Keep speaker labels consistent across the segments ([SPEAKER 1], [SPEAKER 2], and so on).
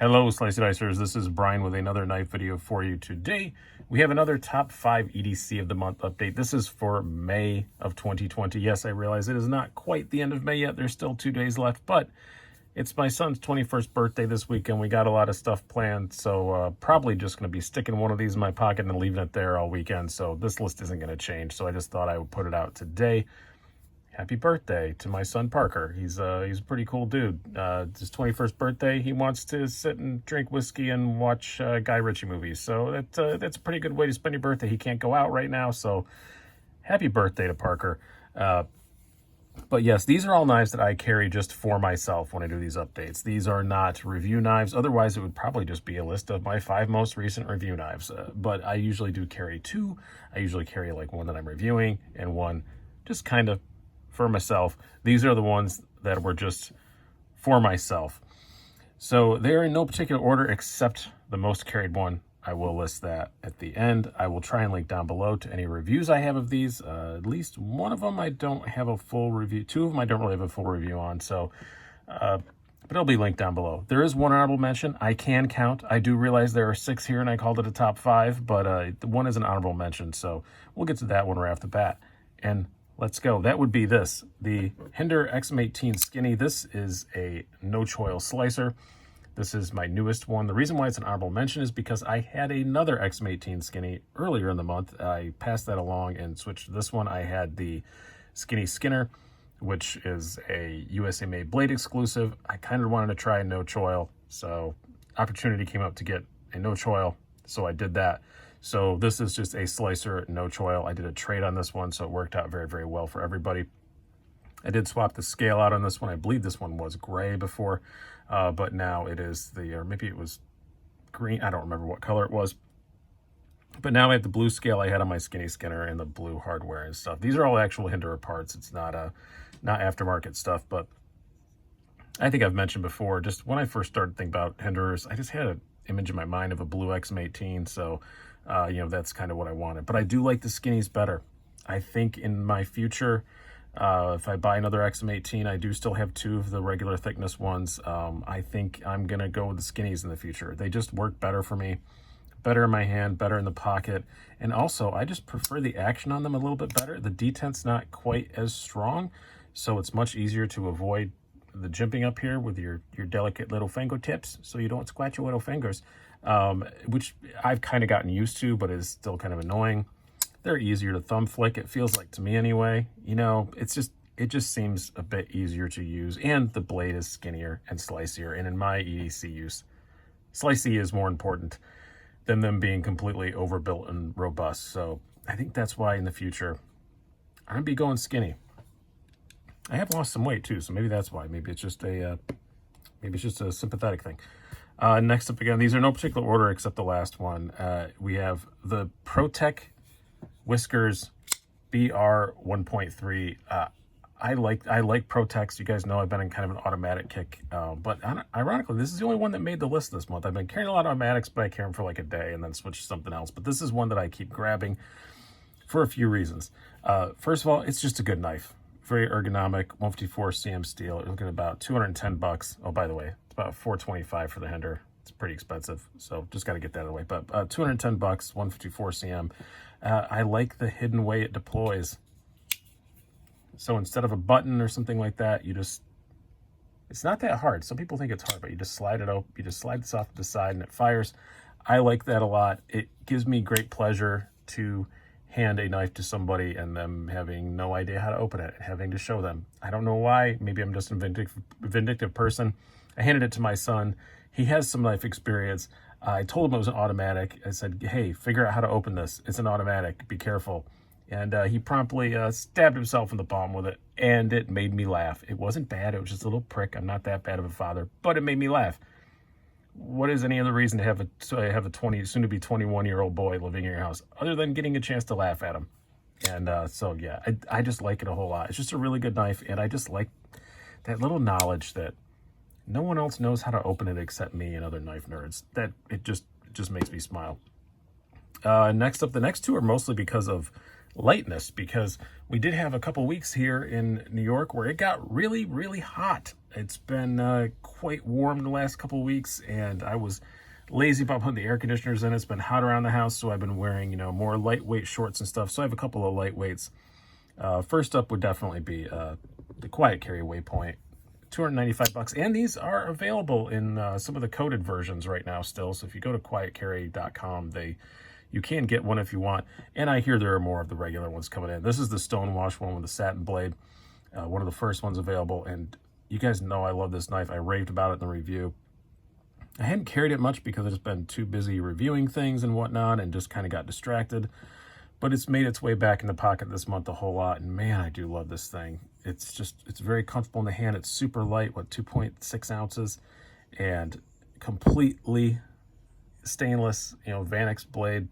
[SPEAKER 1] Hello, Slicey Dicers. This is Brian with another knife video for you today. We have another top 5 EDC of the month update. This is for May of 2020. Yes, I realize it is not quite the end of May yet. There's still 2 days left, but it's my son's 21st birthday this weekend. We got a lot of stuff planned, so probably just going to be sticking one of these in my pocket and leaving it there all weekend. So this list isn't going to change. So I just thought I would put it out today. Happy birthday to my son Parker. He's a pretty cool dude. His 21st birthday, he wants to sit and drink whiskey and watch Guy Ritchie movies. So that's a pretty good way to spend your birthday. He can't go out right now, so happy birthday to Parker. But yes, these are all knives that I carry just for myself when I do these updates. These are not review knives. Otherwise, it would probably just be a list of my 5 most recent review knives. But I usually do carry 2. I usually carry like one that I'm reviewing and one just kind of for myself. These are the ones that were just for myself. So they're in no particular order except the most carried one. I will list that at the end. I will try and link down below to any reviews I have of these. At least one of them I don't have a full review. 2 of them I don't really have a full review on. So, but it'll be linked down below. There is one honorable mention. I can count. I do realize there are 6 here and I called it a top 5, but one is an honorable mention. So we'll get to that one right off the bat. And let's go. That would be this, the Hinder XM18 Skinny. This is a no-choil slicer. This is my newest one. The reason why it's an honorable mention is because I had another XM18 Skinny earlier in the month. I passed that along and switched to this one. I had the Skinny Skinner, which is a USA-made blade exclusive. I kind of wanted to try a no-choil, so opportunity came up to get a no-choil, so I did that. So this is just a slicer, no choil. I did a trade on this one, so it worked out very, very well for everybody. I did swap the scale out on this one. I believe this one was gray before, but now it is or maybe it was green. I don't remember what color it was. But now I have the blue scale I had on my Skinny Skinner and the blue hardware and stuff. These are all actual Hinder parts. It's not aftermarket stuff, but I think I've mentioned before, just when I first started thinking about Hinders, I just had an image in my mind of a blue XM18, so that's kind of what I wanted. But I do like the Skinnies better. I think in my future, if I buy another XM18, I do still have 2 of the regular thickness ones. I think I'm going to go with the Skinnies in the future. They just work better for me, better in my hand, better in the pocket. And also, I just prefer the action on them a little bit better. The detent's not quite as strong, so it's much easier to avoid the jimping up here with your delicate little fingertips so you don't scratch your little fingers, which I've kind of gotten used to, but is still kind of annoying. They're easier to thumb flick, it feels like to me anyway. It just seems a bit easier to use, and the blade is skinnier and slicier, and in my EDC use, slicey is more important than them being completely overbuilt and robust. So I think that's why in the future I'm gonna be going skinny. I have lost some weight too, so maybe that's why. Maybe it's just a sympathetic thing. Next up, again, these are no particular order except the last one. We have the ProTech Whiskers BR 1.3. I like ProTechs. You guys know I've been in kind of an automatic kick, but ironically, this is the only one that made the list this month. I've been carrying a lot of automatics, but I carry them for like a day and then switch to something else. But this is one that I keep grabbing for a few reasons. First of all, it's just a good knife. Very ergonomic, 154 cm steel. You're looking at about 210 bucks. Oh, by the way, it's about 425 for the Hinder. It's pretty expensive, so just got to get that out of the way. But 210 bucks, 154 cm. I like the hidden way it deploys. So instead of a button or something like that, it's not that hard. Some people think it's hard, but you just slide it out. You just slide this off to the side and it fires. I like that a lot. It gives me great pleasure to hand a knife to somebody and them having no idea how to open it and having to show them. I don't know why. Maybe I'm just a vindictive person. I handed it to my son. He has some knife experience. I told him it was an automatic. I said, hey, figure out how to open this. It's an automatic. Be careful. And he promptly stabbed himself in the palm with it, and it made me laugh. It wasn't bad. It was just a little prick. I'm not that bad of a father, but it made me laugh. What is any other reason to have a soon-to-be 21-year-old boy living in your house other than getting a chance to laugh at him? And so, yeah, I just like it a whole lot. It's just a really good knife, and I just like that little knowledge that no one else knows how to open it except me and other knife nerds. That it just makes me smile. Next up, the next 2 are mostly because of lightness, because we did have a couple weeks here in New York where it got really, really hot. It's been quite warm the last couple of weeks, and I was lazy about putting the air conditioners in. It's been hot around the house, so I've been wearing, more lightweight shorts and stuff. So I have a couple of lightweights. First up would definitely be the Quiet Carry Waypoint, $295, and these are available in some of the coated versions right now still. So if you go to quietcarry.com, you can get one if you want, and I hear there are more of the regular ones coming in. This is the Stonewash one with the satin blade, one of the first ones available, and you guys know I love this knife. I raved about it in the review. I hadn't carried it much because I've just been too busy reviewing things and whatnot and just kind of got distracted. But it's made its way back in the pocket this month a whole lot. And man, I do love this thing. It's very comfortable in the hand. It's super light, 2.6 ounces, and completely stainless, Vanix blade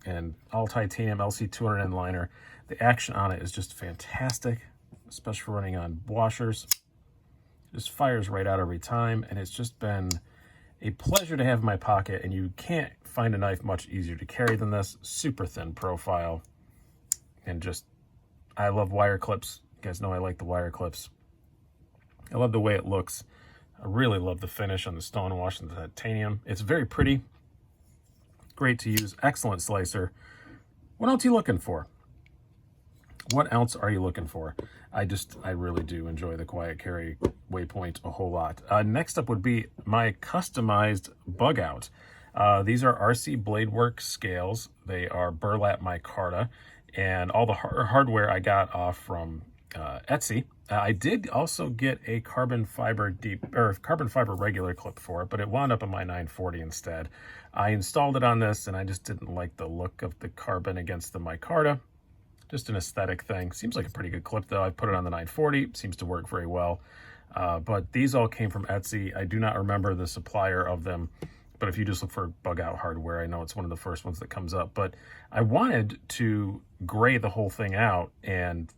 [SPEAKER 1] and all titanium LC200N liner. The action on it is just fantastic, especially for running on washers. Just fires right out every time, and it's just been a pleasure to have in my pocket, and you can't find a knife much easier to carry than this. Super thin profile, and I love wire clips. You guys know I like the wire clips. I love the way it looks. I really love the finish on the Stonewash and the titanium. It's very pretty, great to use, excellent slicer. What else are you looking for? What else are you looking for? I really do enjoy the Quiet Carry Waypoint a whole lot. Next up would be my customized Bugout. These are RC Bladeworks scales. They are burlap micarta, and all the hardware I got off from Etsy. I did also get a carbon fiber regular clip for it, but it wound up in my 940 instead. I installed it on this, and I just didn't like the look of the carbon against the micarta. Just an aesthetic thing. Seems like a pretty good clip, though. I put it on the 940. Seems to work very well. But these all came from Etsy. I do not remember the supplier of them, but if you just look for Bugout hardware, I know it's one of the first ones that comes up. But I wanted to gray the whole thing out and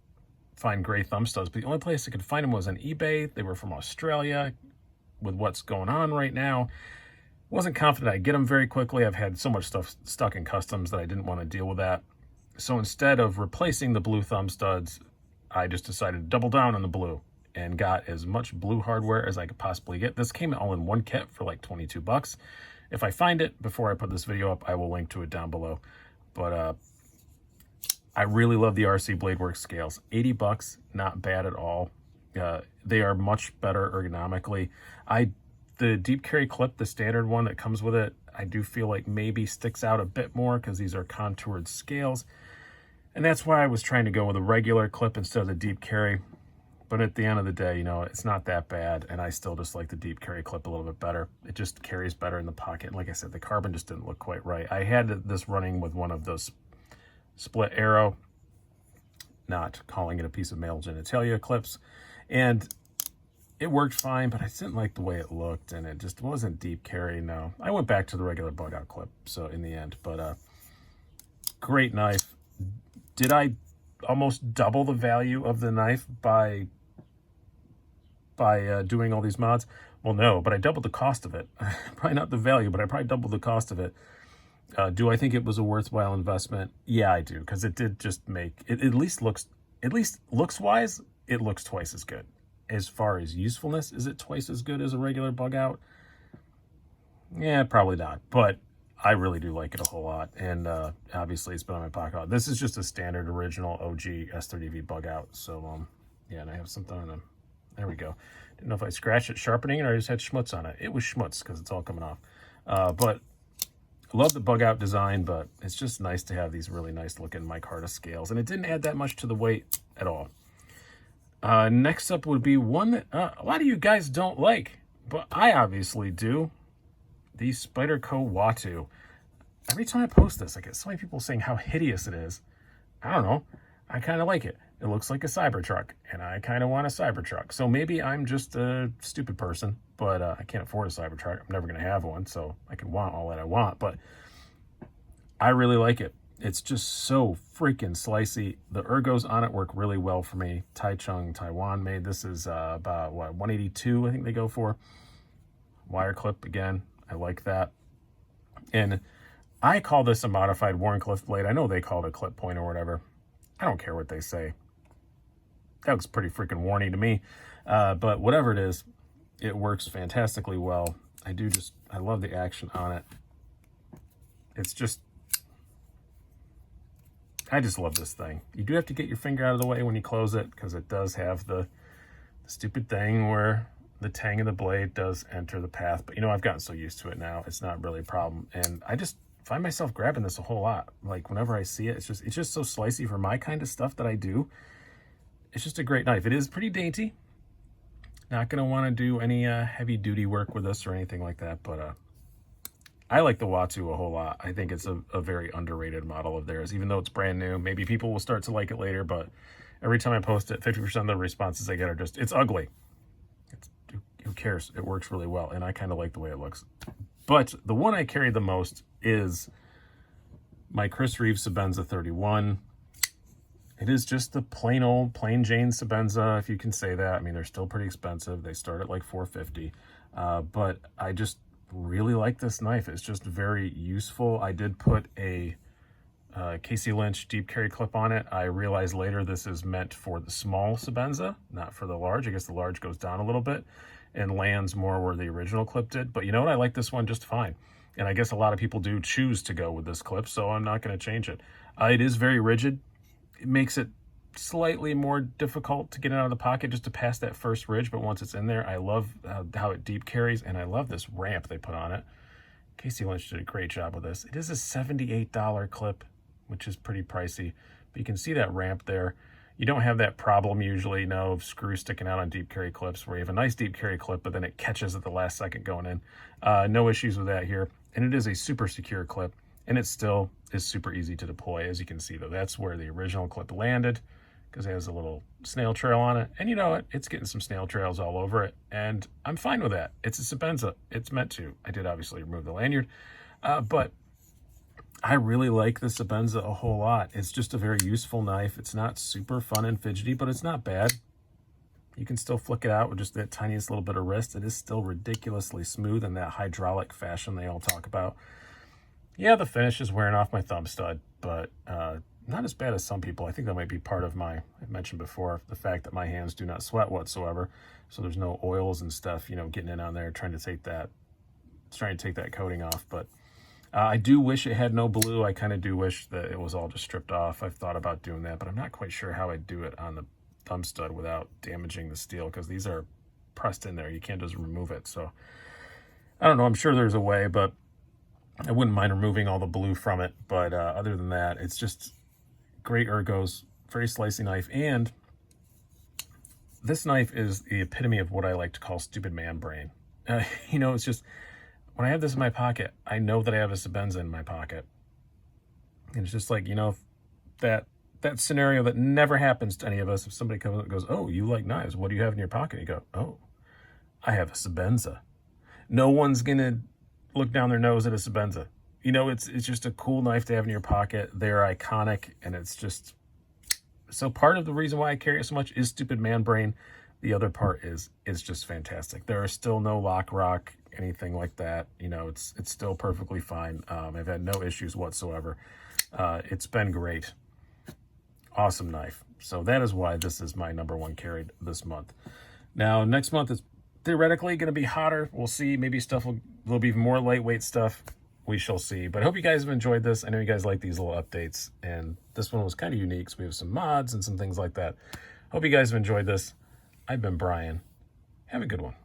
[SPEAKER 1] find gray thumb studs, but the only place I could find them was on eBay. They were from Australia. With what's going on right now, wasn't confident I'd get them very quickly. I've had so much stuff stuck in customs that I didn't want to deal with that. So instead of replacing the blue thumb studs, I just decided to double down on the blue and got as much blue hardware as I could possibly get. This came all in one kit for like $22. If I find it before I put this video up, I will link to it down below. But I really love the RC Bladeworks scales. $80, not bad at all. They are much better ergonomically. The deep carry clip, the standard one that comes with it, I do feel like maybe sticks out a bit more because these are contoured scales. And that's why I was trying to go with a regular clip instead of the deep carry. But at the end of the day, it's not that bad. And I still just like the deep carry clip a little bit better. It just carries better in the pocket. And like I said, the carbon just didn't look quite right. I had this running with one of those split arrow, not calling it a piece of male genitalia clips. And it worked fine, but I didn't like the way it looked, and it just wasn't deep carry. No, I went back to the regular Bugout clip, so in the end, but great knife. Did I almost double the value of the knife by doing all these mods? Well, no, but I doubled the cost of it. Probably not the value, but I probably doubled the cost of it. Do I think it was a worthwhile investment? Yeah, I do, because it did just make it, at least looks-wise, it looks twice as good. As far as usefulness, is it twice as good as a regular Bugout? Yeah, probably not, but I really do like it a whole lot, and obviously it's been on my pocket. This is just a standard original OG S30V Bugout, so yeah, and I have something on them. There we go. Didn't know if I scratched it sharpening it or I just had schmutz on it. It was schmutz because it's all coming off. But I love the Bugout design, but it's just nice to have these really nice looking micarta scales, and it didn't add that much to the weight at all. Next up would be one that a lot of you guys don't like, but I obviously do. The Spyderco Watu. Every time I post this, I get so many people saying how hideous it is. I don't know. I kind of like it. It looks like a Cybertruck, and I kind of want a Cybertruck. So maybe I'm just a stupid person, but I can't afford a Cybertruck. I'm never going to have one, so I can want all that I want. But I really like it. It's just so freaking slicey. The ergos on it work really well for me. Taichung, Taiwan made. This is about, what, 182 I think they go for. Wire clip, again, I like that. And I call this a modified Warncliffe blade. I know they call it a clip point or whatever. I don't care what they say. That looks pretty freaking warny to me. But whatever it is, It works fantastically well. I love the action on it. It's just, I just love this thing. You do have to get your finger out of the way when you close it, because it does have the stupid thing where the tang of the blade does enter the path. But, you know, I've gotten so used to it now, it's not really a problem. And I just find myself grabbing this a whole lot. Like, whenever I see it, it's just so slicey for my kind of stuff that I do. It's just a great knife. It is pretty dainty. Not going to want to do any heavy-duty work with this or anything like that, but I like the Watu a whole lot. I think it's a very underrated model of theirs, even though it's brand new. Maybe people will start to like it later, but every time I post it, 50% of the responses I get are just, it's ugly. Who cares? It works really well, and I kind of like the way it looks. But the one I carry the most is my Reeve Sebenza 31. It is just the plain Jane Sebenza, if you can say that. I mean, they're still pretty expensive. They start at like $450. But I just really like this knife. It's just very useful. I did put a Casey Lynch deep carry clip on it. I realized later this is meant for the small Sebenza, not for the large. I guess the large goes down a little bit and lands more where the original clip did. But you know what? I like this one just fine. And I guess a lot of people do choose to go with this clip, so I'm not going to change it. It is very rigid. It makes it slightly more difficult to get it out of the pocket just to pass that first ridge, but once it's in there, I love how it deep carries, and I love this ramp they put on it. Casey Lynch did a great job with this. It is a $78 clip, which is pretty pricey, but you can see that ramp there. You don't have that problem usually, no, of screws sticking out on deep carry clips where you have a nice deep carry clip, but then it catches at the last second going in. No issues with that here, and it is a super secure clip. And it still is super easy to deploy, as you can see, though. That's where the original clip landed, because it has a little snail trail on it. And you know what? It's getting some snail trails all over it, and I'm fine with that. It's a Sebenza. It's meant to. I did obviously remove the lanyard, but I really like the Sebenza a whole lot. It's just a very useful knife. It's not super fun and fidgety, but it's not bad. You can still flick it out with just that tiniest little bit of wrist. It is still ridiculously smooth in that hydraulic fashion they all talk about. Yeah, the finish is wearing off my thumb stud, but not as bad as some people. I think that might be part of I mentioned before, the fact that my hands do not sweat whatsoever. So there's no oils and stuff, you know, getting in on there, trying to take that coating off. But I do wish it had no blue. I kind of do wish that it was all just stripped off. I've thought about doing that, but I'm not quite sure how I'd do it on the thumb stud without damaging the steel, because these are pressed in there. You can't just remove it. So I don't know. I'm sure there's a way, but I wouldn't mind removing all the blue from it, but other than that, it's just great ergos, very slicey knife, and this knife is the epitome of what I like to call stupid man brain. You know, it's just, when I have this in my pocket, I know that I have a Sebenza in my pocket. And it's just like, you know, that scenario that never happens to any of us. If somebody comes up and goes, "Oh, you like knives, what do you have in your pocket?" You go, "Oh, I have a Sebenza." No one's going to look down their nose at a Sebenza. You know, it's just a cool knife to have in your pocket. They're iconic, and it's just, so part of the reason why I carry it so much is stupid man brain. The other part is it's just fantastic. There are still no lock rock, anything like that. You know, it's still perfectly fine. I've had no issues whatsoever. It's been great. Awesome knife. So that is why this is my #1 carried this month. Now, next month is theoretically going to be hotter. We'll see. Maybe stuff will be more lightweight stuff. We shall see. But I hope you guys have enjoyed this. I know you guys like these little updates, and this one was kind of unique, so we have some mods and some things like that. Hope you guys have enjoyed this. I've been Brian. Have a good one.